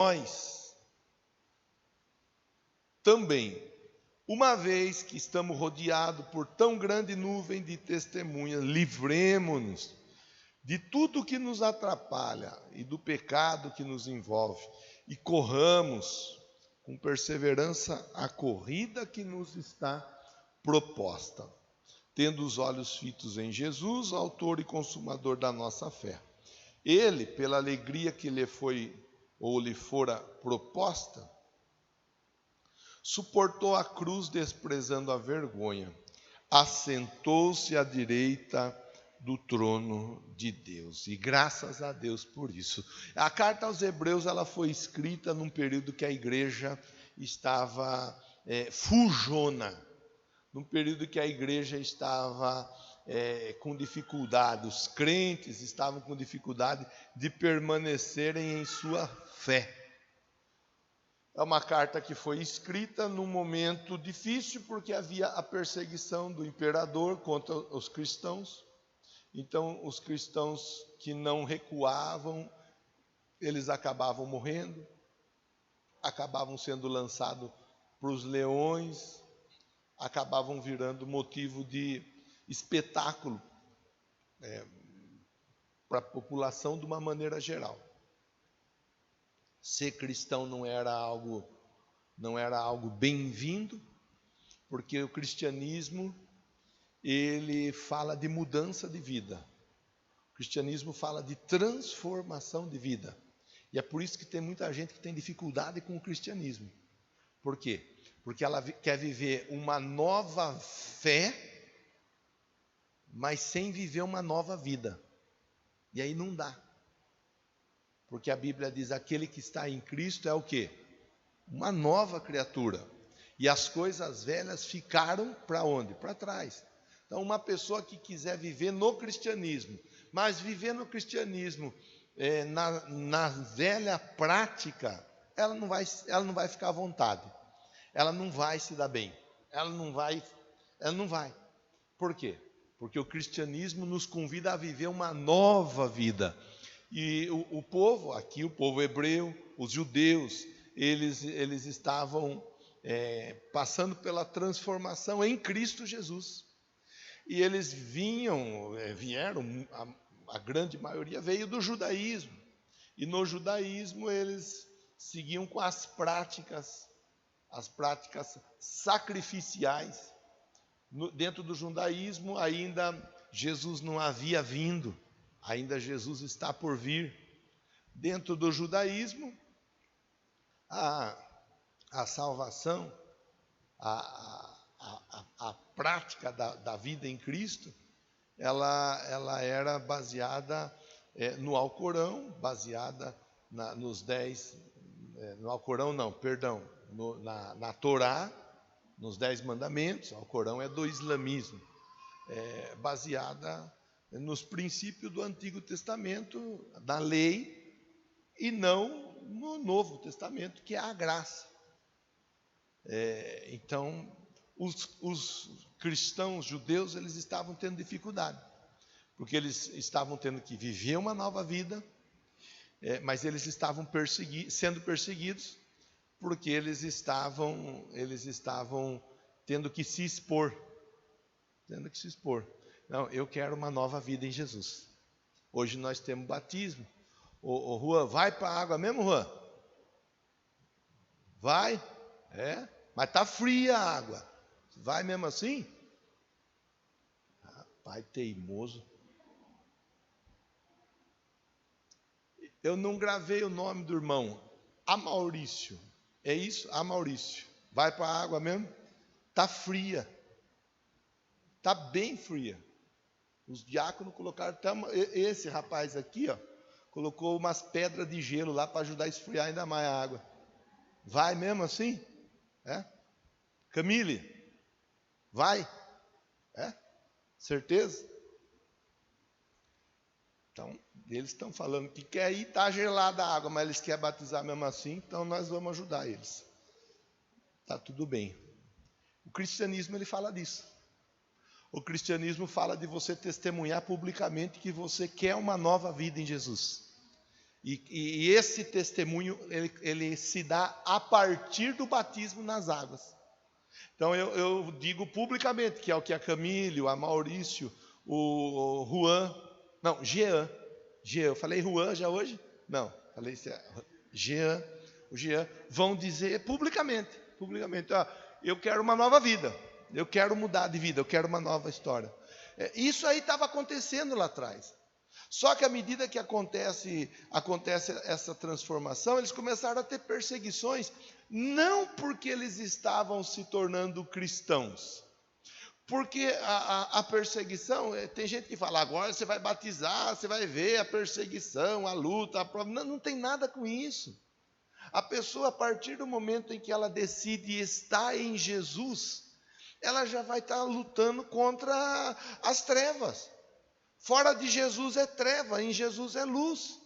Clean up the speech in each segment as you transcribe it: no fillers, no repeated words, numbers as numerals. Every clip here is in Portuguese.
Nós também, uma vez que estamos rodeados por tão grande nuvem de testemunhas, livremo-nos de tudo que nos atrapalha e do pecado que nos envolve, e corramos com perseverança a corrida que nos está proposta, tendo os olhos fitos em Jesus, autor e consumador da nossa fé. Ele, pela alegria que lhe fora proposta, suportou a cruz, desprezando a vergonha, assentou-se à direita do trono de Deus, e graças a Deus por isso. A carta aos Hebreus, ela foi escrita num período que a igreja estava fujona, num período que a igreja estava com dificuldade, os crentes estavam com dificuldade de permanecerem em sua fé. É uma carta que foi escrita num momento difícil, porque havia a perseguição do imperador contra os cristãos. Então, os cristãos que não recuavam, eles acabavam morrendo, acabavam sendo lançados para os leões, acabavam virando motivo de espetáculo para a população de uma maneira geral. Ser cristão não era algo bem-vindo, porque o cristianismo, ele fala de mudança de vida. O cristianismo fala de transformação de vida. E é por isso que tem muita gente que tem dificuldade com o cristianismo. Por quê? Porque ela quer viver uma nova fé, mas sem viver uma nova vida. E aí não dá. Porque a Bíblia diz: aquele que está em Cristo é o quê? Uma nova criatura. E as coisas velhas ficaram para onde? Para trás. Então, uma pessoa que quiser viver no cristianismo, mas viver no cristianismo na velha prática, ela não vai ficar à vontade. Ela não vai se dar bem. Ela não vai. Por quê? Porque o cristianismo nos convida a viver uma nova vida. E o povo hebreu, os judeus, eles estavam passando pela transformação em Cristo Jesus. E eles vieram, a grande maioria veio do judaísmo. E no judaísmo eles seguiam com as práticas sacrificiais. Dentro do judaísmo ainda Jesus não havia vindo. Ainda Jesus está por vir. Dentro do judaísmo, a salvação, a prática da vida em Cristo, ela era baseada no Alcorão, baseada nos 10, no Alcorão não, perdão, na Torá, nos 10 mandamentos. O Alcorão é do islamismo, baseada nos princípios do Antigo Testamento, da lei, e não no Novo Testamento, que é a graça. Então, os cristãos judeus, eles estavam tendo dificuldade, porque eles estavam tendo que viver uma nova vida, mas eles estavam sendo perseguidos, porque eles estavam tendo que se expor. Não, eu quero uma nova vida em Jesus. Hoje nós temos batismo. Ô Juan, vai para a água mesmo, Juan? Vai? Mas está fria a água. Vai mesmo assim? Pai teimoso. Eu não gravei o nome do irmão. Amaurício. É isso? Amaurício. Vai para a água mesmo? Está fria. Está bem fria. Os diáconos colocaram, esse rapaz aqui, colocou umas pedras de gelo lá para ajudar a esfriar ainda mais a água. Vai mesmo assim? Camille, vai? Certeza? Então, eles estão falando que quer ir, está gelada a água, mas eles querem batizar mesmo assim, então nós vamos ajudar eles. Está tudo bem. O cristianismo, ele fala disso. O cristianismo fala de você testemunhar publicamente que você quer uma nova vida em Jesus. E esse testemunho, ele se dá a partir do batismo nas águas. Então eu digo publicamente, que é o que a Camille, a Maurício, o Juan, não, Jean, eu falei Juan já hoje? Não, falei Jean, o Jean, vão dizer publicamente, ó, eu quero uma nova vida, eu quero mudar de vida, eu quero uma nova história. Isso aí estava acontecendo lá atrás. Só que à medida que acontece essa transformação, eles começaram a ter perseguições, não porque eles estavam se tornando cristãos. Porque a perseguição, tem gente que fala, agora você vai batizar, você vai ver a perseguição, a luta, a prova. Não tem nada com isso. A pessoa, a partir do momento em que ela decide estar em Jesus, ela já vai estar lutando contra as trevas. Fora de Jesus é treva, em Jesus é luz.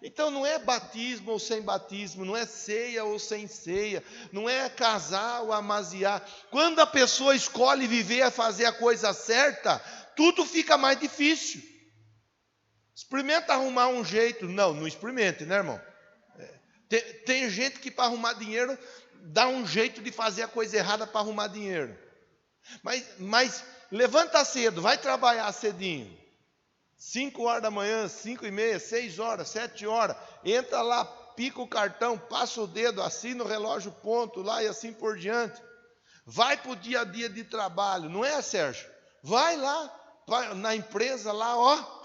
Então não é batismo ou sem batismo, não é ceia ou sem ceia, não é casar ou amaziar. Quando a pessoa escolhe viver a fazer a coisa certa, tudo fica mais difícil. Experimenta arrumar um jeito. Não experimente, né, irmão? Tem gente que para arrumar dinheiro dá um jeito de fazer a coisa errada para arrumar dinheiro. Mas levanta cedo, vai trabalhar cedinho. 5 horas da manhã, 5h30, 6 horas, 7 horas, entra lá, pica o cartão, passa o dedo, assina o relógio ponto lá e assim por diante. Vai para o dia a dia de trabalho, não é, Sérgio? Vai lá na empresa lá, ó,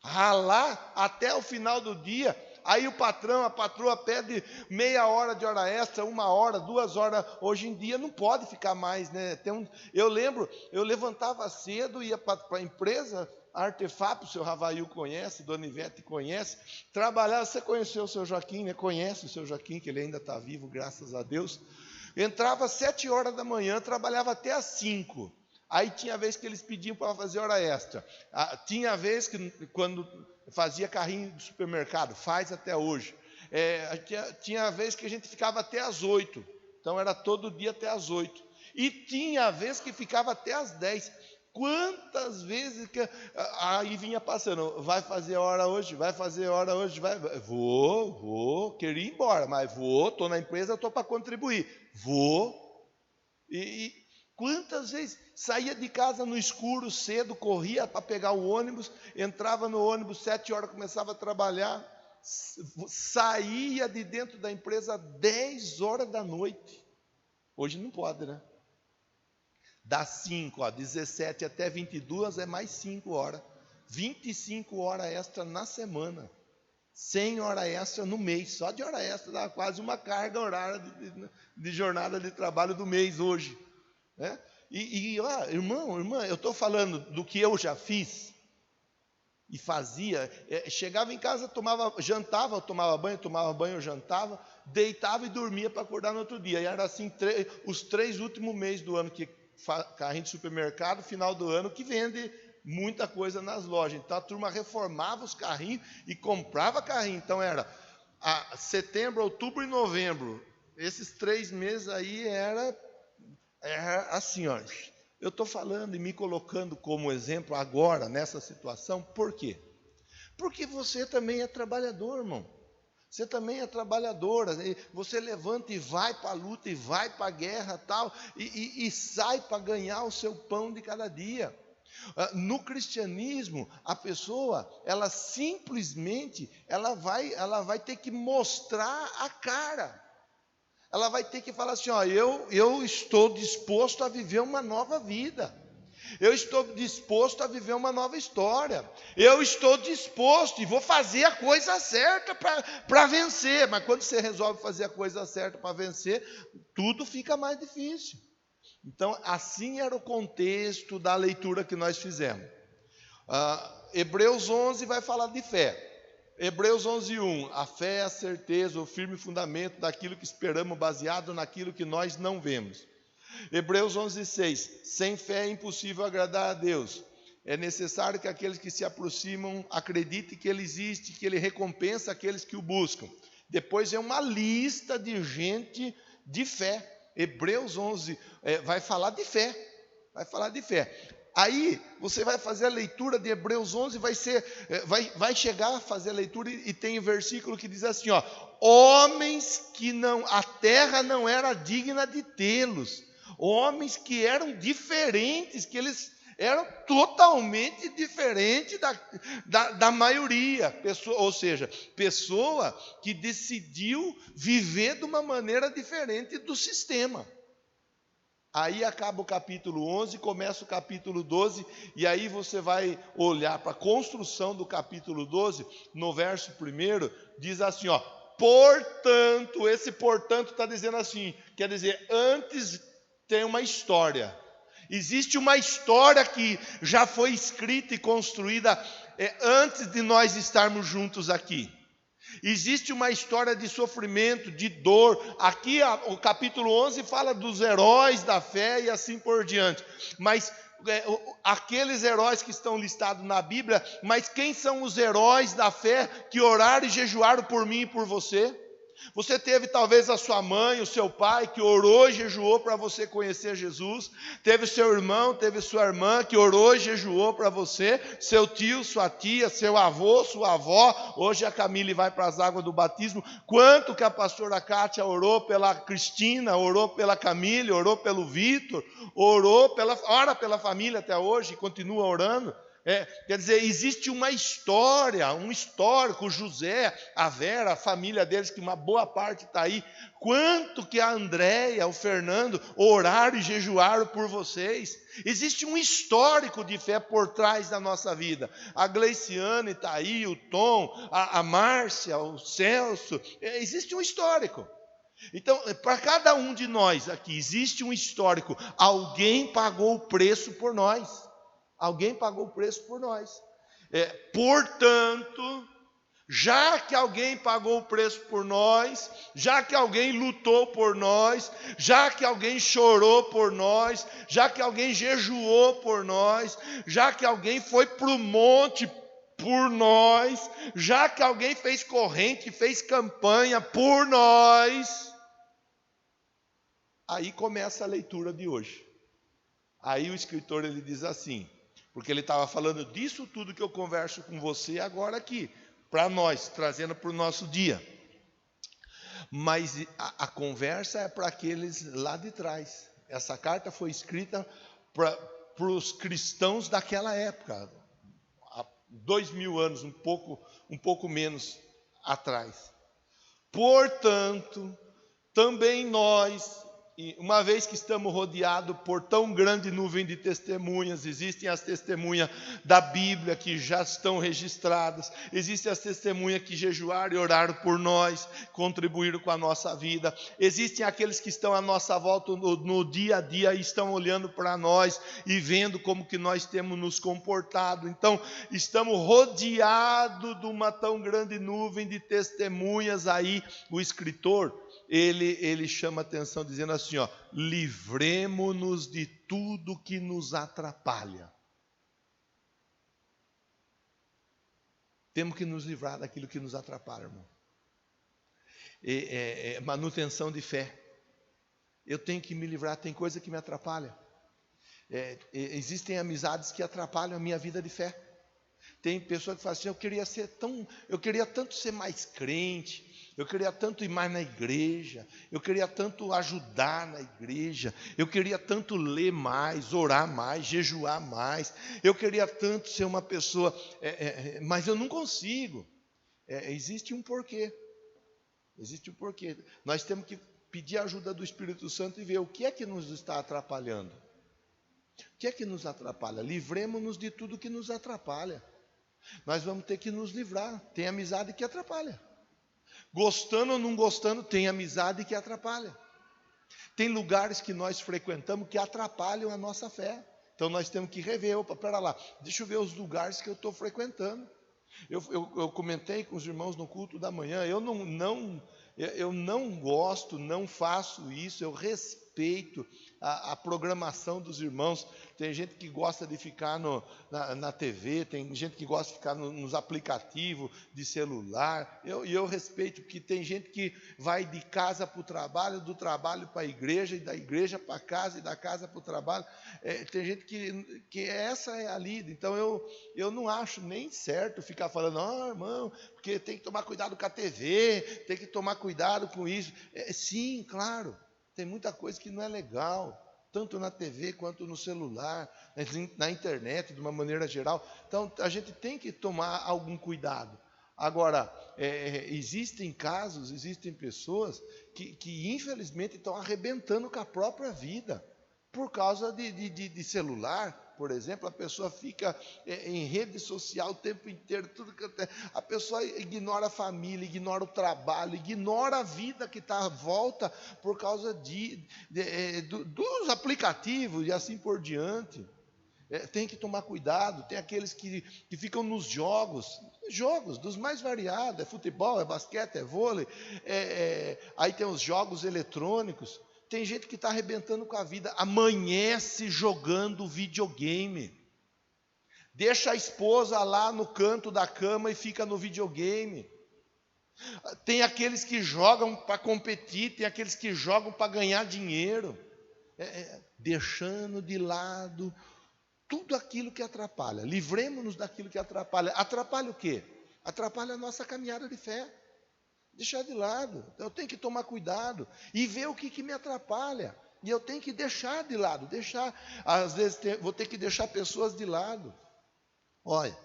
ralar até o final do dia. Aí o patrão, a patroa pede meia hora de hora extra, 1 hora, 2 horas. Hoje em dia não pode ficar mais, né? Eu lembro, eu levantava cedo, ia para a empresa, a Artefap, o seu Ravail conhece, Dona Ivete conhece. Trabalhava, você conheceu o seu Joaquim, né? Conhece o seu Joaquim, que ele ainda está vivo, graças a Deus. Entrava às 7 horas da manhã, trabalhava até às 5. Aí tinha vez que eles pediam para fazer hora extra. Tinha vez que, quando fazia carrinho de supermercado, faz até hoje. Tinha vez que a gente ficava até às 8. Então era todo dia até às 8. E tinha vez que ficava até às 10. Quantas vezes que aí vinha passando, vai fazer hora hoje, vai fazer hora hoje, vou, queria ir embora, mas vou, estou na empresa, estou para contribuir, vou. E quantas vezes saía de casa no escuro cedo, corria para pegar o ônibus, entrava no ônibus 7 horas, começava a trabalhar, saía de dentro da empresa 10 horas da noite. Hoje não pode, né? Das 5, 17 até 22 é mais 5 horas. 25 horas extra na semana. 100 horas extra no mês. Só de hora extra dá quase uma carga horária de jornada de trabalho do mês hoje. Né? Irmã, eu estou falando do que eu já fiz e fazia. Chegava em casa, jantava, tomava banho, jantava, deitava e dormia para acordar no outro dia. E era assim os 3 últimos meses do ano, que carrinho de supermercado, final do ano, que vende muita coisa nas lojas. Então a turma reformava os carrinhos e comprava carrinho. Então era setembro, outubro e novembro. Esses 3 meses aí era assim, ó. Eu estou falando e me colocando como exemplo agora, nessa situação, por quê? Porque você também é trabalhador, irmão. Você também é trabalhadora, você levanta e vai para a luta, e vai para a guerra tal, e sai para ganhar o seu pão de cada dia. No cristianismo, a pessoa, ela simplesmente, ela vai ter que mostrar a cara. Ela vai ter que falar assim, ó, eu estou disposto a viver uma nova vida. Eu estou disposto a viver uma nova história. Eu estou disposto e vou fazer a coisa certa para vencer. Mas quando você resolve fazer a coisa certa para vencer, tudo fica mais difícil. Então, assim era o contexto da leitura que nós fizemos. Hebreus 11 vai falar de fé. Hebreus 11:1, a fé é a certeza, o firme fundamento daquilo que esperamos, baseado naquilo que nós não vemos. Hebreus 11:6, sem fé é impossível agradar a Deus. É necessário que aqueles que se aproximam acreditem que Ele existe, que Ele recompensa aqueles que o buscam. Depois é uma lista de gente de fé. Hebreus 11 vai falar de fé. Vai falar de fé. Aí você vai fazer a leitura de Hebreus 11, vai chegar a fazer a leitura e tem um versículo que diz assim, ó: homens que a terra não era digna de tê-los, homens que eram diferentes, que eles eram totalmente diferentes da maioria, ou seja, pessoa que decidiu viver de uma maneira diferente do sistema. Aí acaba o capítulo 11, começa o capítulo 12, e aí você vai olhar para a construção do capítulo 12, no verso 1, diz assim, ó: portanto, esse portanto está dizendo assim, quer dizer, antes tem uma história. Existe uma história que já foi escrita e construída antes de nós estarmos juntos aqui. Existe uma história de sofrimento, de dor. Aqui o capítulo 11 fala dos heróis da fé e assim por diante. Mas aqueles heróis que estão listados na Bíblia, mas quem são os heróis da fé que oraram e jejuaram por mim e por você? Você teve talvez a sua mãe, o seu pai, que orou e jejuou para você conhecer Jesus. Teve seu irmão, teve sua irmã, que orou e jejuou para você. Seu tio, sua tia, seu avô, sua avó. Hoje a Camille vai para as águas do batismo. Quanto que a pastora Kátia orou pela Cristina, orou pela Camille, orou pelo Vitor, ora pela família até hoje, e continua orando. Quer dizer, existe uma história, um histórico, José, a Vera, a família deles, que uma boa parte está aí. Quanto que a Andréia, o Fernando, oraram e jejuaram por vocês. Existe um histórico de fé por trás da nossa vida. A Gleiciane está aí, o Tom, a Márcia, o Celso. Existe um histórico. Então, para cada um de nós aqui, existe um histórico. Alguém pagou o preço por nós. Alguém pagou o preço por nós. Portanto, já que alguém pagou o preço por nós, já que alguém lutou por nós, já que alguém chorou por nós, já que alguém jejuou por nós, já que alguém foi para o monte por nós, já que alguém fez corrente, fez campanha por nós, aí começa a leitura de hoje. Aí o escritor ele diz assim, porque ele estava falando disso tudo que eu converso com você agora aqui, para nós, trazendo para o nosso dia. Mas a conversa é para aqueles lá de trás. Essa carta foi escrita para os cristãos daquela época, há 2000 anos, um pouco menos atrás. Portanto, também nós, uma vez que estamos rodeados por tão grande nuvem de testemunhas, existem as testemunhas da Bíblia que já estão registradas, existem as testemunhas que jejuaram e oraram por nós, contribuíram com a nossa vida, existem aqueles que estão à nossa volta no dia a dia e estão olhando para nós e vendo como que nós temos nos comportado. Então, estamos rodeados de uma tão grande nuvem de testemunhas aí. O escritor, ele chama atenção dizendo assim, ó: livremo-nos de tudo que nos atrapalha. Temos que nos livrar daquilo que nos atrapalha, irmão. Manutenção de fé. Eu tenho que me livrar, tem coisa que me atrapalha. Existem amizades que atrapalham a minha vida de fé. Tem pessoa que fala assim, eu queria tanto ser mais crente, eu queria tanto ir mais na igreja, eu queria tanto ajudar na igreja, eu queria tanto ler mais, orar mais, jejuar mais, eu queria tanto ser uma pessoa, mas eu não consigo. Existe um porquê. Existe um porquê. Nós temos que pedir a ajuda do Espírito Santo e ver o que é que nos está atrapalhando. O que é que nos atrapalha? Livremos-nos de tudo que nos atrapalha. Nós vamos ter que nos livrar. Tem amizade que atrapalha. Gostando ou não gostando, tem amizade que atrapalha. Tem lugares que nós frequentamos que atrapalham a nossa fé. Então nós temos que rever. Opa, pera lá, deixa eu ver os lugares que eu estou frequentando. Eu comentei com os irmãos no culto da manhã, eu não gosto, não faço isso, eu respeito respeito à programação dos irmãos. Tem gente que gosta de ficar na TV, tem gente que gosta de ficar nos aplicativos de celular. Eu respeito, porque tem gente que vai de casa para o trabalho, do trabalho para a igreja, e da igreja para casa, e da casa para o trabalho. Tem gente que essa é a lida. Então eu não acho nem certo ficar falando, irmão, porque tem que tomar cuidado com a TV, tem que tomar cuidado com isso. Sim, claro, tem muita coisa que não é legal, tanto na TV quanto no celular, na internet, de uma maneira geral. Então, a gente tem que tomar algum cuidado. Agora, existem casos, existem pessoas que infelizmente estão arrebentando com a própria vida, por causa de celular. Por exemplo, a pessoa fica em rede social o tempo inteiro, a pessoa ignora a família, ignora o trabalho, ignora a vida que está à volta por causa dos aplicativos e assim por diante. Tem que tomar cuidado. Tem aqueles que ficam nos jogos dos mais variados, é futebol, é basquete, é vôlei, aí tem os jogos eletrônicos. Tem gente que está arrebentando com a vida, amanhece jogando videogame, deixa a esposa lá no canto da cama e fica no videogame. Tem aqueles que jogam para competir, tem aqueles que jogam para ganhar dinheiro, deixando de lado tudo aquilo que atrapalha. Livremos-nos daquilo que atrapalha. Atrapalha o quê? Atrapalha a nossa caminhada de fé. Deixar de lado. Eu tenho que tomar cuidado e ver o que me atrapalha. E eu tenho que deixar de lado. Às vezes vou ter que deixar pessoas de lado. Olha,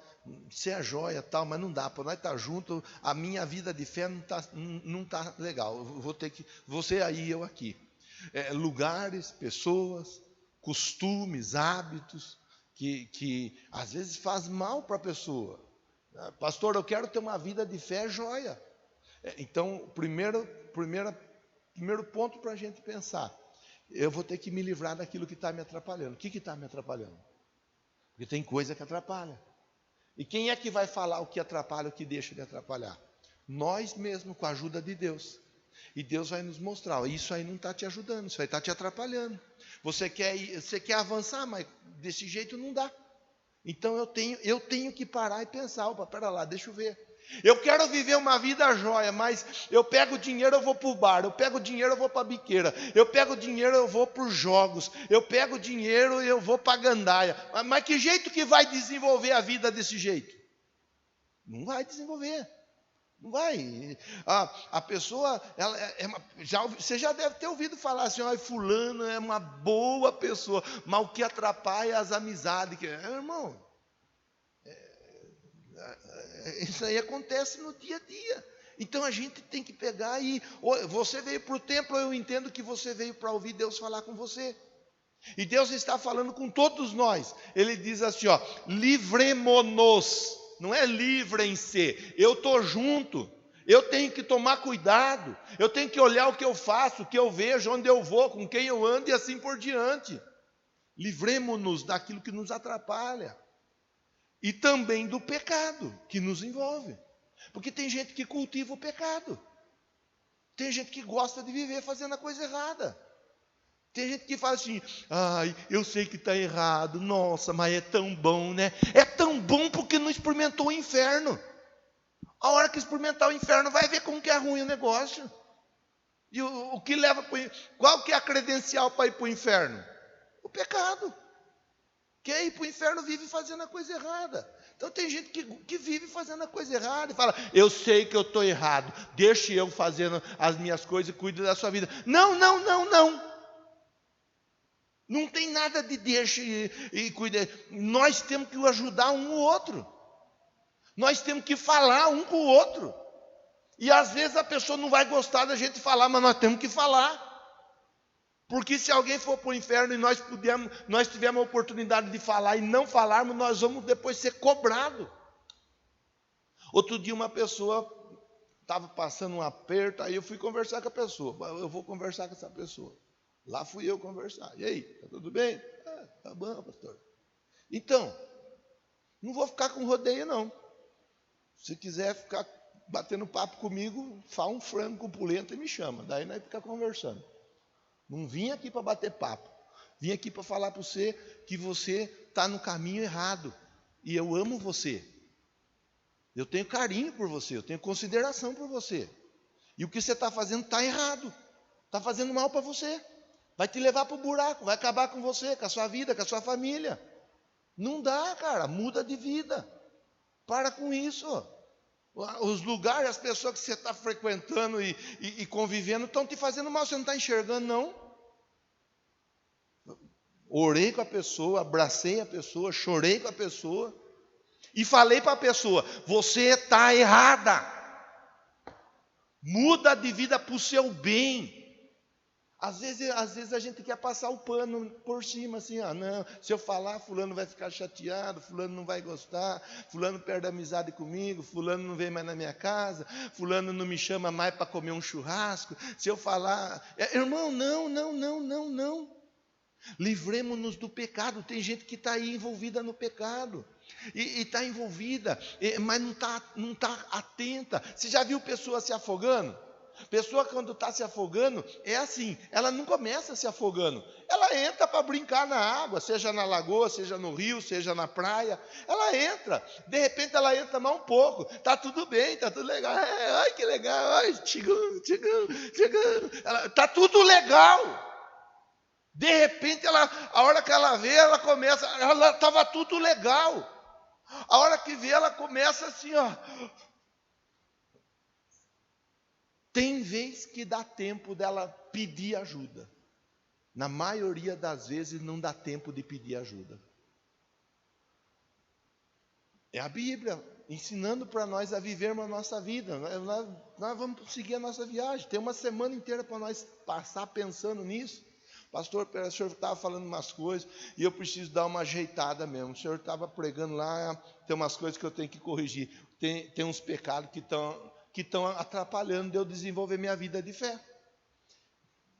você é joia tal, mas não dá. Para nós estar juntos, a minha vida de fé não tá legal. Eu vou ter que, você aí, eu aqui. Lugares, pessoas, costumes, hábitos que às vezes faz mal para a pessoa. Pastor, eu quero ter uma vida de fé, joia. Então, primeiro ponto para a gente pensar, eu vou ter que me livrar daquilo que está me atrapalhando. O que está me atrapalhando? Porque tem coisa que atrapalha. E quem é que vai falar o que atrapalha, o que deixa de atrapalhar? Nós mesmos, com a ajuda de Deus. E Deus vai nos mostrar, isso aí não está te ajudando, isso aí está te atrapalhando. Você quer avançar, mas desse jeito não dá. Então eu tenho que parar e pensar, opa, pera lá, deixa eu ver. Eu quero viver uma vida jóia, mas eu pego dinheiro, eu vou para o bar, eu pego dinheiro, eu vou para a biqueira, eu pego dinheiro, eu vou para os jogos, eu pego dinheiro e eu vou para a gandaia. Mas que jeito que vai desenvolver a vida desse jeito? Não vai desenvolver. Não vai. A pessoa, você já deve ter ouvido falar assim, fulano é uma boa pessoa, mas o que atrapalha é as amizades. Irmão, isso aí acontece no dia a dia. Então a gente tem que pegar você veio para o templo, eu entendo que você veio para ouvir Deus falar com você. E Deus está falando com todos nós. Ele diz assim, livremo-nos. Não é livrem-se, eu estou junto, eu tenho que tomar cuidado, eu tenho que olhar o que eu faço, o que eu vejo, onde eu vou, com quem eu ando e assim por diante. Livremo-nos daquilo que nos atrapalha e também do pecado que nos envolve, porque tem gente que cultiva o pecado, tem gente que gosta de viver fazendo a coisa errada. Tem gente que fala assim, eu sei que está errado, nossa, mas é tão bom, né? É tão bom porque não experimentou o inferno. A hora que experimentar o inferno, vai ver como que é ruim o negócio. E o que leva para o inferno? Qual que é a credencial para ir para o inferno? O pecado. Quem ir para o inferno vive fazendo a coisa errada. Então tem gente que vive fazendo a coisa errada e fala, eu sei que eu estou errado, deixe eu fazendo as minhas coisas e cuide da sua vida. Não. Não tem nada de deixe e cuide. Nós temos que ajudar um ao outro. Nós temos que falar um com o outro. E às vezes a pessoa não vai gostar da gente falar, mas nós temos que falar. Porque se alguém for para o inferno e nós tivermos a oportunidade de falar e não falarmos, nós vamos depois ser cobrados. Outro dia uma pessoa estava passando um aperto, aí eu fui conversar com a pessoa. Eu vou conversar com essa pessoa. Lá fui eu conversar. E aí, tá tudo bem? Tá bom, pastor. Então, não vou ficar com rodeio, não. Se quiser ficar batendo papo comigo, fala um frango com polenta e me chama. Daí nós ficamos conversando. Não vim aqui para bater papo. Vim aqui para falar para você que você está no caminho errado. E eu amo você. Eu tenho carinho por você, eu tenho consideração por você. E o que você está fazendo está errado. Está fazendo mal para você. Vai te levar para o buraco, vai acabar com você, com a sua vida, com a sua família. Não dá, cara, muda de vida. Para com isso. Os lugares, as pessoas que você está frequentando e convivendo estão te fazendo mal, você não está enxergando, não. Orei com a pessoa, abracei a pessoa, chorei com a pessoa e falei para a pessoa: você está errada. Muda de vida para o seu bem. Às vezes a gente quer passar o pano por cima, assim, não, se eu falar, fulano vai ficar chateado, fulano não vai gostar, fulano perde a amizade comigo, fulano não vem mais na minha casa, fulano não me chama mais para comer um churrasco, se eu falar... Irmão, não. Livremos-nos do pecado. Tem gente que está aí envolvida no pecado, e está envolvida, mas não tá atenta. Você já viu pessoa se afogando? Pessoa quando está se afogando, é assim, ela não começa se afogando, ela entra para brincar na água, seja na lagoa, seja no rio, seja na praia, ela entra, de repente ela entra mais um pouco, está tudo bem, está tudo legal, ai que legal, ai, chegando, está tudo legal. De repente, a hora que ela vê, ela começa, ela estava tudo legal. A hora que vê, ela começa assim, ó. Tem vez que dá tempo dela pedir ajuda. Na maioria das vezes não dá tempo de pedir ajuda. É a Bíblia ensinando para nós a vivermos a nossa vida. Nós vamos seguir a nossa viagem. Tem uma semana inteira para nós passar pensando nisso. Pastor, o senhor estava falando umas coisas e eu preciso dar uma ajeitada mesmo. O senhor estava pregando lá, tem umas coisas que eu tenho que corrigir. Tem uns pecados que estão atrapalhando de eu desenvolver minha vida de fé.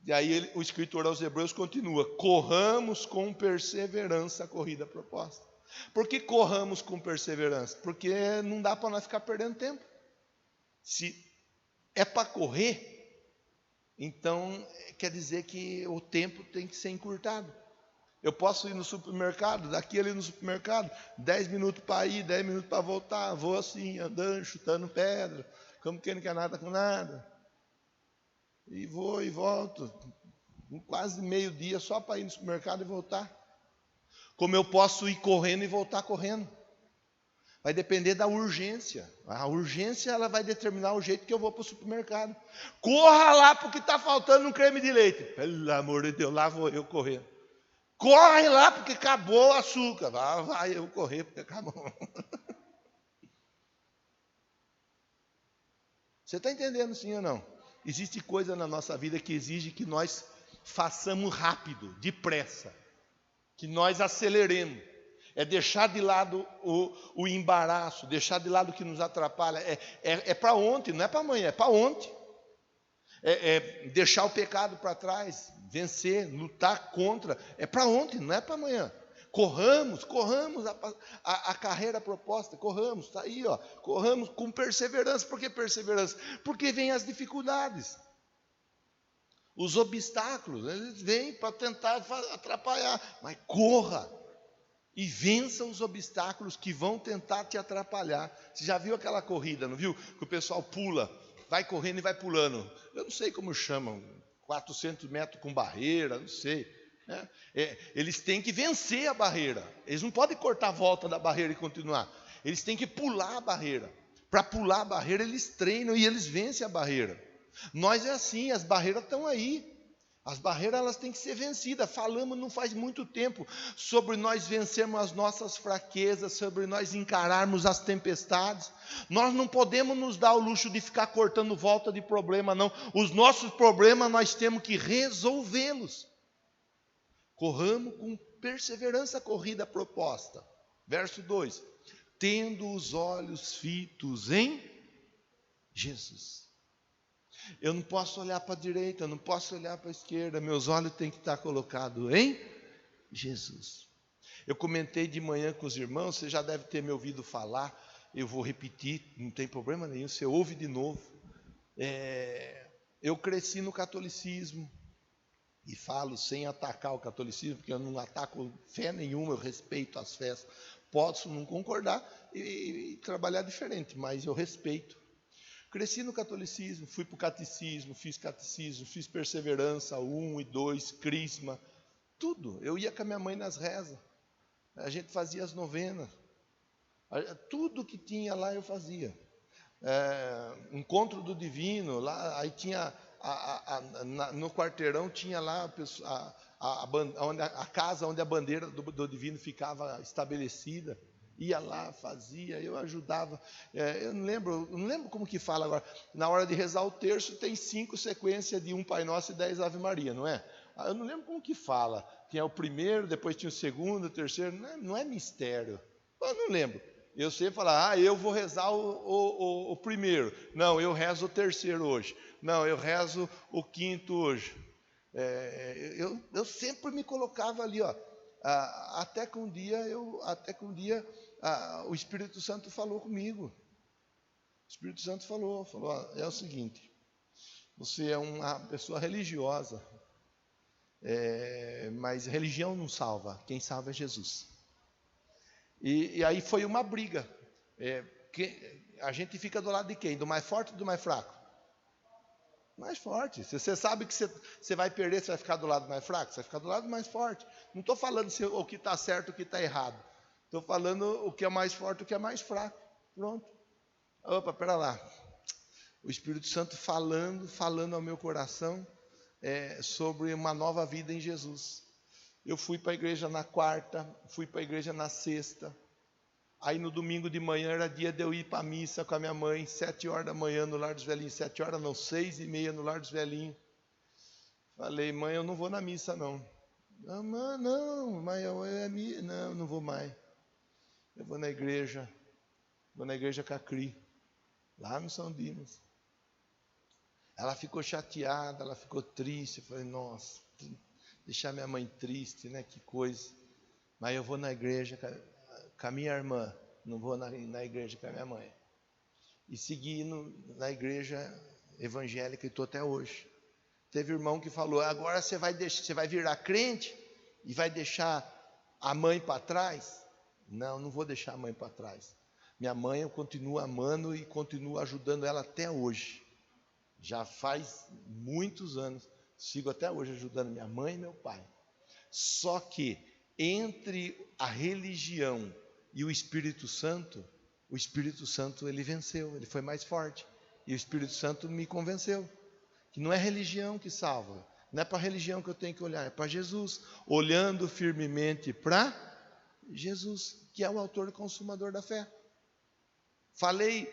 E aí o escritor aos Hebreus continua: corramos com perseverança a corrida proposta. Por que corramos com perseverança? Porque não dá para nós ficar perdendo tempo. Se é para correr, então quer dizer que o tempo tem que ser encurtado. Eu posso ir no supermercado, daqui ali no supermercado, 10 minutos para ir, 10 minutos para voltar, vou assim, andando, chutando pedra, como quem não quer nada com nada. E vou e volto, quase meio-dia só para ir no supermercado e voltar. Como eu posso ir correndo e voltar correndo. Vai depender da urgência. A urgência ela vai determinar o jeito que eu vou para o supermercado. Corra lá porque está faltando um creme de leite. Pelo amor de Deus, lá vou eu correndo. Corre lá porque acabou o açúcar. Vai eu correr porque acabou. Você está entendendo sim ou não? Existe coisa na nossa vida que exige que nós façamos rápido, depressa. Que nós aceleremos. É deixar de lado o embaraço, deixar de lado o que nos atrapalha. É para ontem, não é para amanhã, é para ontem. É deixar o pecado para trás, vencer, lutar contra. É para ontem, não é para amanhã. Corramos a carreira proposta, corramos, está aí, ó, corramos com perseverança. Por que perseverança? Porque vem as dificuldades. Os obstáculos, eles vêm para tentar atrapalhar, mas corra. E vença os obstáculos que vão tentar te atrapalhar. Você já viu aquela corrida, não viu? Que o pessoal pula, vai correndo e vai pulando. Eu não sei como chamam, 400 metros com barreira, não sei. Né? Eles têm que vencer a barreira. Eles não podem cortar a volta da barreira e continuar. Eles têm que pular a barreira. Para pular a barreira, eles treinam e eles vencem a barreira. Nós é assim, as barreiras estão aí. As barreiras elas têm que ser vencidas. Falamos não faz muito tempo sobre nós vencermos as nossas fraquezas, sobre nós encararmos as tempestades. Nós não podemos nos dar o luxo de ficar cortando volta de problema, não. Os nossos problemas nós temos que resolvê-los. Corramos com perseverança a corrida proposta. Verso 2: tendo os olhos fitos em Jesus. Eu não posso olhar para a direita, eu não posso olhar para a esquerda, meus olhos têm que estar colocados em Jesus. Eu comentei de manhã com os irmãos, você já deve ter me ouvido falar, eu vou repetir, não tem problema nenhum, você ouve de novo. Eu cresci no catolicismo, E falo sem atacar o catolicismo, porque eu não ataco fé nenhuma, eu respeito as fés. Posso não concordar e trabalhar diferente, mas eu respeito. Cresci no catolicismo, fui para o catecismo, fiz perseverança 1 e 2, crisma, tudo. Eu ia com a minha mãe nas rezas, a gente fazia as novenas, tudo que tinha lá eu fazia. Encontro do Divino, lá, aí tinha, no quarteirão tinha lá a casa onde a bandeira do Divino ficava estabelecida. Ia lá, fazia, eu ajudava. Eu não lembro como que fala agora. Na hora de rezar o terço, tem 5 sequências de um Pai Nosso e 10 Ave Maria, não é? Eu não lembro como que fala. Tinha o primeiro, depois tinha o segundo, o terceiro. Não é mistério. Eu não lembro. Eu sei falar, eu vou rezar o primeiro. Não, eu rezo o terceiro hoje. Não, eu rezo o quinto hoje. Eu sempre me colocava ali, ó. Até que um dia o Espírito Santo falou comigo. O Espírito Santo falou, é o seguinte: você é uma pessoa religiosa, mas religião não salva, quem salva é Jesus. E aí foi uma briga. A gente fica do lado de quem? Do mais forte ou do mais fraco? Mais forte. Se você sabe que você vai perder, você vai ficar do lado mais fraco? Você vai ficar do lado mais forte. Não estou falando o que está certo, o que está errado. Estou falando o que é mais forte, o que é mais fraco. Pronto. Opa, pera lá. O Espírito Santo falando ao meu coração sobre uma nova vida em Jesus. Eu fui para a igreja na quarta, fui para a igreja na sexta. Aí no domingo de manhã era dia de eu ir para a missa com a minha mãe, 7 horas da manhã no Lar dos Velhinhos, 7 horas não, 6h30 no Lar dos Velhinhos. Falei, mãe, eu não vou na missa não. Não, mãe, não vou mais. Eu vou na igreja Cacri, lá no São Dimas. Ela ficou chateada, ela ficou triste. Eu falei, nossa, deixar minha mãe triste, né? Que coisa. Mas eu vou na igreja com a minha irmã, não vou na igreja com a minha mãe. E segui na igreja evangélica e estou até hoje. Teve irmão que falou, agora você vai virar crente e vai deixar a mãe para trás? Não vou deixar a mãe para trás. Minha mãe eu continuo amando e continuo ajudando ela até hoje. Já faz muitos anos, sigo até hoje ajudando minha mãe e meu pai. Só que entre a religião e o Espírito Santo ele venceu, ele foi mais forte. E o Espírito Santo me convenceu que não é religião que salva, não é para a religião que eu tenho que olhar, é para Jesus, olhando firmemente para Jesus, que é o autor e consumador da fé. Falei,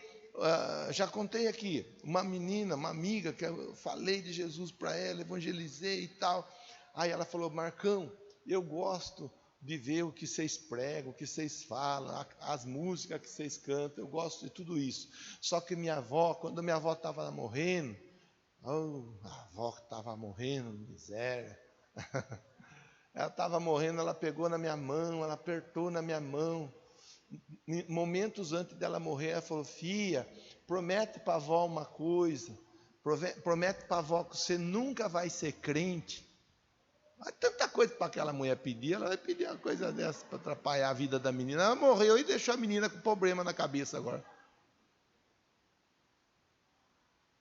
já contei aqui, uma menina, uma amiga, que eu falei de Jesus para ela, evangelizei e tal. Aí ela falou, Marcão, eu gosto de ver o que vocês pregam, o que vocês falam, as músicas que vocês cantam, eu gosto de tudo isso. Só que quando minha avó estava morrendo, a avó que estava morrendo, miséria. Ela estava morrendo, ela pegou na minha mão, ela apertou na minha mão. Momentos antes dela morrer, ela falou, filha, promete para a avó uma coisa, promete para a avó que você nunca vai ser crente. Mas tanta coisa para aquela mulher pedir, ela vai pedir uma coisa dessa para atrapalhar a vida da menina. Ela morreu e deixou a menina com problema na cabeça agora.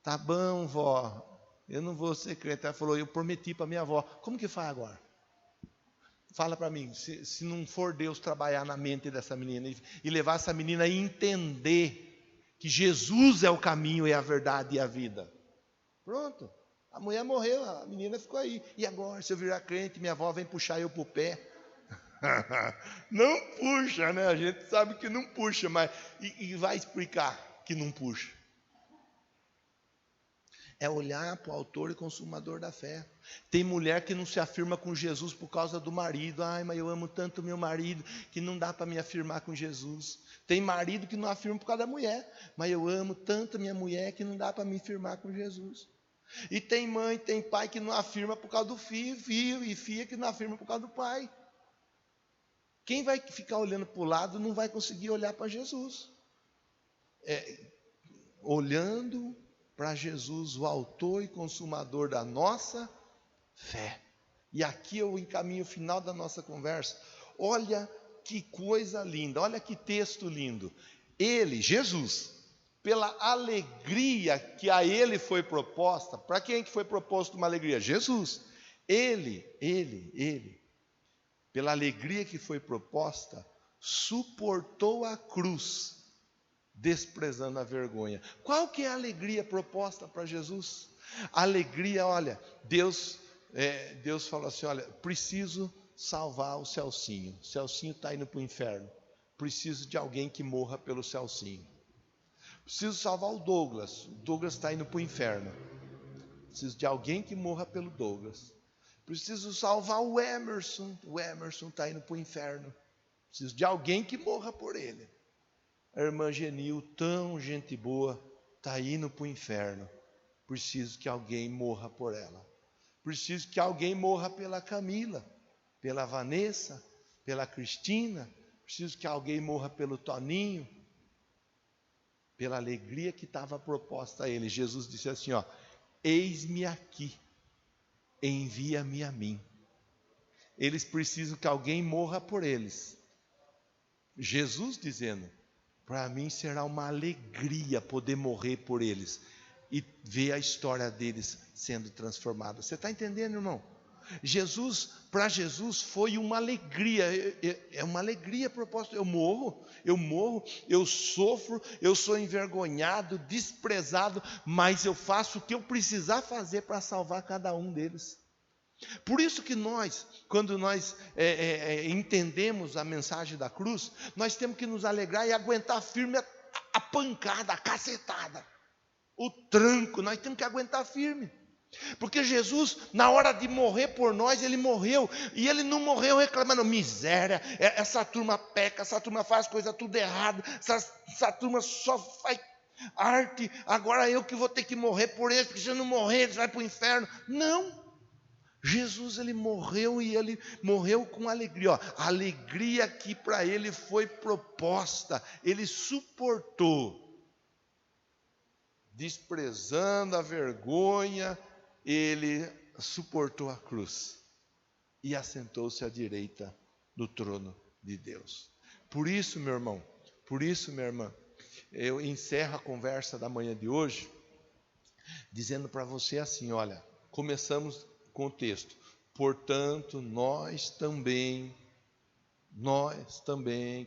Tá bom, vó, eu não vou ser crente. Ela falou, eu prometi para minha avó. Como que faz agora? Fala para mim, se não for Deus trabalhar na mente dessa menina e levar essa menina a entender que Jesus é o caminho e a verdade e a vida. Pronto. A mulher morreu, a menina ficou aí. E agora, se eu virar crente, minha avó vem puxar eu para o pé. Não puxa, né? A gente sabe que não puxa, mas e vai explicar que não puxa. É olhar para o autor e consumador da fé. Tem mulher que não se afirma com Jesus por causa do marido. Ai, mas eu amo tanto meu marido que não dá para me afirmar com Jesus. Tem marido que não afirma por causa da mulher. Mas eu amo tanto minha mulher que não dá para me firmar com Jesus. E tem mãe, tem pai que não afirma por causa do filho e filha que não afirma por causa do pai. Quem vai ficar olhando para o lado não vai conseguir olhar para Jesus. Olhando para Jesus, o autor e consumador da nossa fé. E aqui eu encaminho o final da nossa conversa. Olha que coisa linda, olha que texto lindo. Ele, Jesus, pela alegria que a ele foi proposta, para quem que foi proposto uma alegria? Jesus. Ele, pela alegria que foi proposta, suportou a cruz, desprezando a vergonha. Qual que é a alegria proposta para Jesus? A alegria, olha, Deus falou assim, olha, preciso salvar o Celcinho. O Celcinho está indo para o inferno. Preciso de alguém que morra pelo Celcinho. Preciso salvar o Douglas. O Douglas está indo para o inferno. Preciso de alguém que morra pelo Douglas. Preciso salvar o Emerson. O Emerson está indo para o inferno. Preciso de alguém que morra por ele. A irmã Genil, tão gente boa, está indo para o inferno. Preciso que alguém morra por ela. Preciso que alguém morra pela Camila, pela Vanessa, pela Cristina. Preciso que alguém morra pelo Toninho. Pela alegria que estava proposta a ele. Jesus disse assim, ó, eis-me aqui, envia-me a mim. Eles precisam que alguém morra por eles. Jesus dizendo, para mim será uma alegria poder morrer por eles e ver a história deles sendo transformada. Você está entendendo, irmão? Para Jesus foi uma alegria, é uma alegria proposta. Eu morro, eu sofro, eu sou envergonhado, desprezado, mas eu faço o que eu precisar fazer para salvar cada um deles. Por isso que nós, quando nós entendemos a mensagem da cruz, nós temos que nos alegrar e aguentar firme a pancada, a cacetada, o tranco, nós temos que aguentar firme. Porque Jesus, na hora de morrer por nós, ele morreu, e ele não morreu reclamando, miséria, essa turma peca, essa turma faz coisa tudo errado, essa turma só faz arte, agora eu que vou ter que morrer por eles, porque se eu não morrer, eles vão para o inferno. Não, Jesus ele morreu, e ele morreu com alegria, ó, a alegria que para ele foi proposta, ele suportou, desprezando a vergonha, ele suportou a cruz e assentou-se à direita do trono de Deus. Por isso, meu irmão, por isso, minha irmã, eu encerro a conversa da manhã de hoje dizendo para você assim, olha, começamos com o texto, portanto, nós também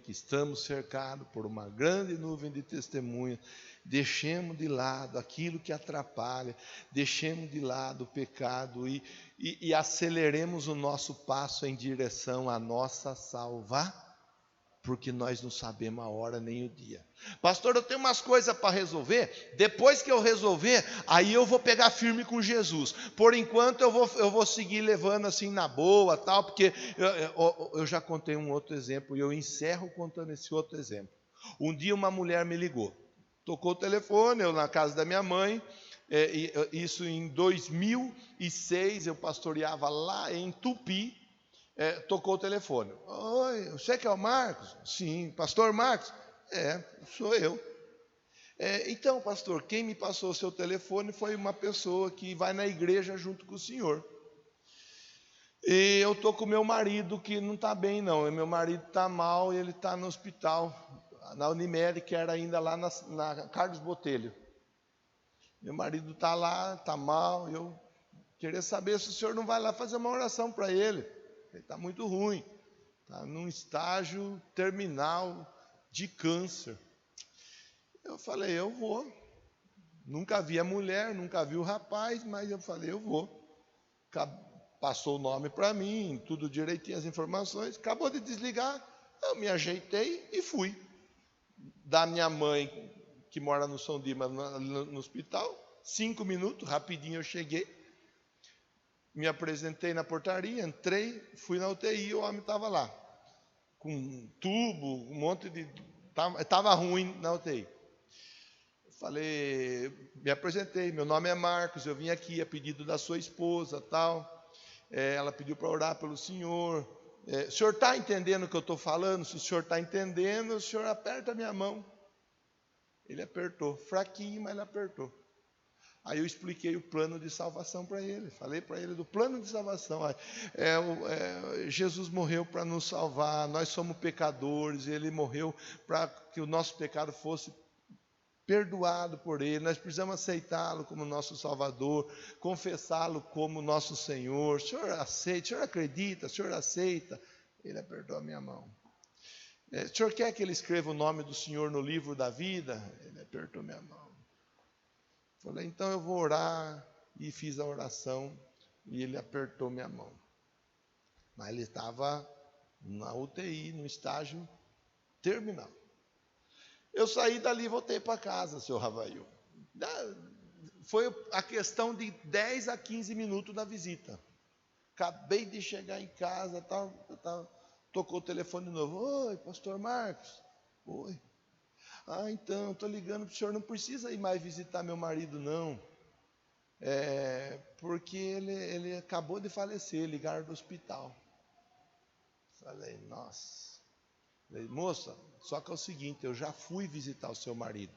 que estamos cercados por uma grande nuvem de testemunhas, deixemos de lado aquilo que atrapalha, deixemos de lado o pecado e aceleremos o nosso passo em direção à nossa salvação, porque nós não sabemos a hora nem o dia. Pastor, eu tenho umas coisas para resolver, depois que eu resolver, aí eu vou pegar firme com Jesus. Por enquanto eu vou seguir levando assim na boa, tal, porque eu já contei um outro exemplo, e eu encerro contando esse outro exemplo. Um dia uma mulher me ligou, tocou o telefone, eu na casa da minha mãe, isso em 2006, eu pastoreava lá em Tupi. Tocou o telefone. Oi, você que é o Marcos? Sim, pastor Marcos? Sou eu. Então, pastor, quem me passou o seu telefone foi uma pessoa que vai na igreja junto com o senhor. E eu estou com meu marido que não está bem não, meu marido está mal e ele está no hospital, na Unimed, que era ainda lá na Carlos Botelho. Meu marido está lá, está mal, eu queria saber se o senhor não vai lá fazer uma oração para ele. Ele está muito ruim, está num estágio terminal de câncer. Eu falei, eu vou. Nunca vi a mulher, nunca vi o rapaz, mas eu falei, eu vou. Passou o nome para mim, tudo direitinho, as informações. Acabou de desligar, eu me ajeitei e fui. Da minha mãe, que mora no São Dimas, no hospital, 5 minutos, rapidinho eu cheguei. Me apresentei na portaria, entrei, fui na UTI e o homem estava lá. Com um tubo, um monte de... Estava ruim na UTI. Falei, me apresentei, meu nome é Marcos, eu vim aqui a pedido da sua esposa, tal. Ela pediu para orar pelo senhor. O senhor está entendendo o que eu estou falando? Se o senhor está entendendo, o senhor aperta a minha mão. Ele apertou, fraquinho, mas ele apertou. Aí eu expliquei o plano de salvação para ele. Falei para ele do plano de salvação. Jesus morreu para nos salvar. Nós somos pecadores. Ele morreu para que o nosso pecado fosse perdoado por ele. Nós precisamos aceitá-lo como nosso Salvador, confessá-lo como nosso Senhor. O senhor aceita? O senhor acredita? O senhor aceita? Ele apertou a minha mão. O senhor quer que ele escreva o nome do senhor no livro da vida? Ele apertou minha mão. Falei, então eu vou orar, e fiz a oração, e ele apertou minha mão. Mas ele estava na UTI, no estágio terminal. Eu saí dali e voltei para casa, seu Ravail. Foi a questão de 10 a 15 minutos da visita. Acabei de chegar em casa, tocou o telefone de novo. Oi, pastor Marcos. Oi. Então, estou ligando para o senhor, não precisa ir mais visitar meu marido, não. Porque ele acabou de falecer, ligaram do hospital. Falei, nossa. Falei, moça, só que é o seguinte, eu já fui visitar o seu marido.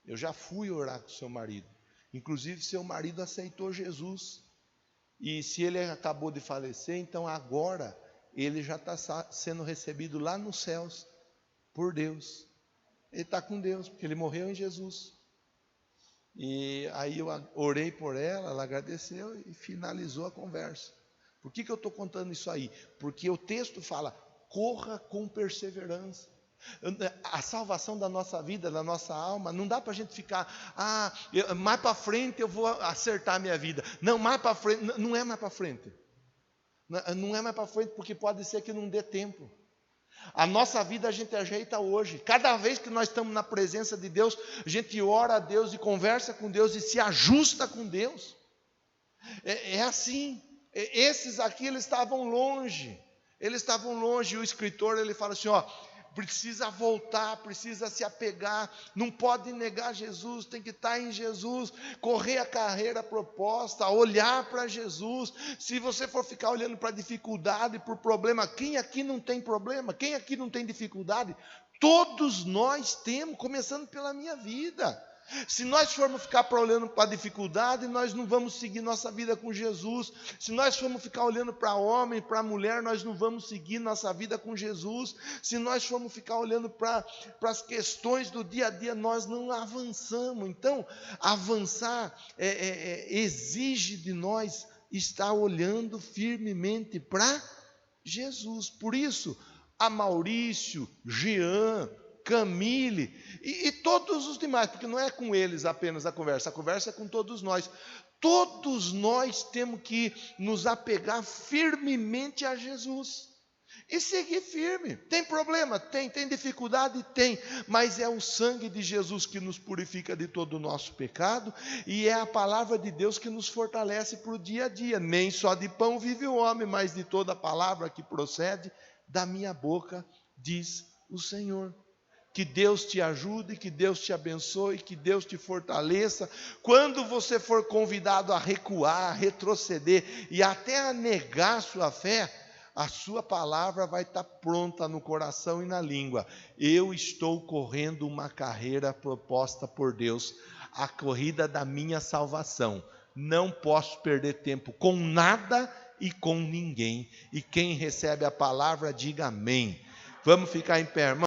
Eu já fui orar com o seu marido. Inclusive, seu marido aceitou Jesus. E se ele acabou de falecer, então agora ele já está sendo recebido lá nos céus, por Deus. Ele está com Deus, porque ele morreu em Jesus. E aí eu orei por ela, ela agradeceu e finalizou a conversa. Por que eu estou contando isso aí? Porque o texto fala, corra com perseverança. A salvação da nossa vida, da nossa alma, não dá para a gente ficar, mais para frente eu vou acertar a minha vida. Não, mais para frente, não é mais para frente. Não é mais para frente, porque pode ser que não dê tempo. A nossa vida a gente ajeita hoje. Cada vez que nós estamos na presença de Deus, a gente ora a Deus e conversa com Deus e se ajusta com Deus. É assim. Esses aqui, eles estavam longe. Eles estavam longe. E o escritor, ele fala assim, precisa voltar, precisa se apegar, não pode negar Jesus, tem que estar em Jesus, correr a carreira proposta, olhar para Jesus. Se você for ficar olhando para dificuldade, por problema, quem aqui não tem problema? Quem aqui não tem dificuldade? Todos nós temos, começando pela minha vida. Se nós formos ficar olhando para a dificuldade, nós não vamos seguir nossa vida com Jesus. Se nós formos ficar olhando para homem, para mulher, nós não vamos seguir nossa vida com Jesus. Se nós formos ficar olhando para as questões do dia a dia, nós não avançamos. Então, avançar exige de nós estar olhando firmemente para Jesus. Por isso, a Maurício, Jean, Camille e todos os demais, porque não é com eles apenas a conversa é com todos nós. Todos nós temos que nos apegar firmemente a Jesus e seguir firme. Tem problema? Tem dificuldade? Tem, mas é o sangue de Jesus que nos purifica de todo o nosso pecado e é a palavra de Deus que nos fortalece para o dia a dia. Nem só de pão vive o homem, mas de toda a palavra que procede da minha boca, diz o Senhor. Que Deus te ajude, que Deus te abençoe, que Deus te fortaleça. Quando você for convidado a recuar, a retroceder e até a negar a sua fé, a sua palavra vai estar pronta no coração e na língua. Eu estou correndo uma carreira proposta por Deus, a corrida da minha salvação. Não posso perder tempo com nada e com ninguém. E quem recebe a palavra, diga amém. Vamos ficar em pé, irmão.